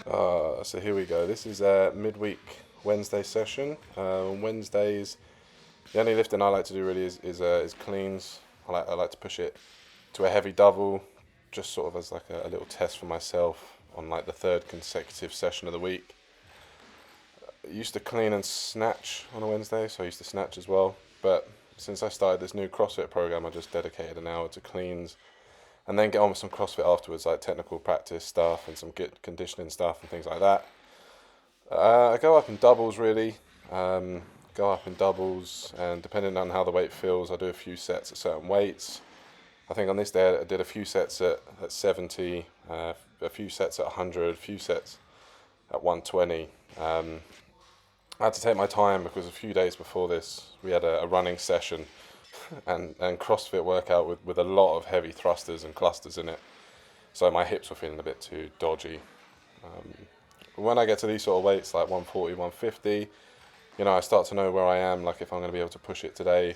So here we go. This is a midweek Wednesday session. On Wednesdays, the only lifting I like to do really is cleans. I like to push it to a heavy double, just sort of as like a little test for myself on like the third consecutive session of the week. I used to clean and snatch on a Wednesday, so I used to snatch as well. But since I started this new CrossFit program, I just dedicated an hour to cleans and then get on with some CrossFit afterwards, like technical practice stuff and some good conditioning stuff and things like that. I go up in doubles really. Go up in doubles, and depending on how the weight feels, I do a few sets at certain weights. I think on this day I did a few sets at 70, a few sets at 100, a few sets at 120. I had to take my time because a few days before this we had a running session and CrossFit workout with a lot of heavy thrusters and clusters in it. So my hips were feeling a bit too dodgy. When I get to these sort of weights, like 140, 150, I start to know where I am, like if I'm going to be able to push it today.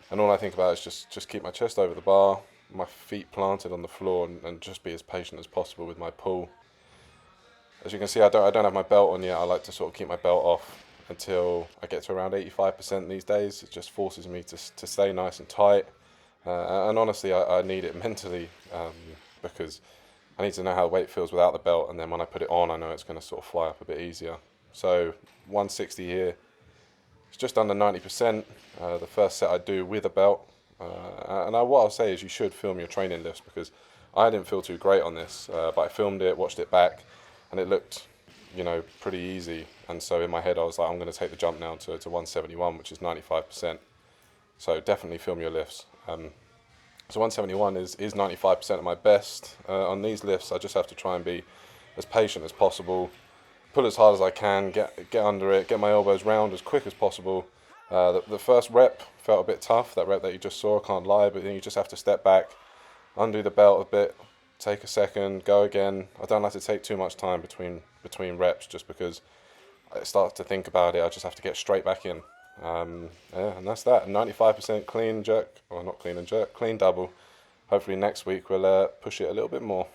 And all I think about is just keep my chest over the bar, my feet planted on the floor, and just be as patient as possible with my pull. As you can see, I don't have my belt on yet. I like to sort of keep my belt off until I get to around 85% these days. It just forces me to stay nice and tight. And honestly, I need it mentally because I need to know how the weight feels without the belt, and then when I put it on, I know it's going to sort of fly up a bit easier. So 160 here, it's just under 90%. The first set I do with a belt. What I'll say is you should film your training lifts, because I didn't feel too great on this, but I filmed it, watched it back, and it looked, pretty easy. And so in my head, I was like, I'm going to take the jump now to 171, which is 95%. So definitely film your lifts. So 171 is 95% of my best. On these lifts, I just have to try and be as patient as possible, pull as hard as I can, get under it, get my elbows round as quick as possible. The first rep felt a bit tough, that rep that you just saw, I can't lie, but then you just have to step back, undo the belt a bit, take a second, go again. I don't like to take too much time between reps, just because I start to think about it. I just have to get straight back in. And that's that. 95% clean jerk, or not clean and jerk, clean double. Hopefully next week we'll push it a little bit more.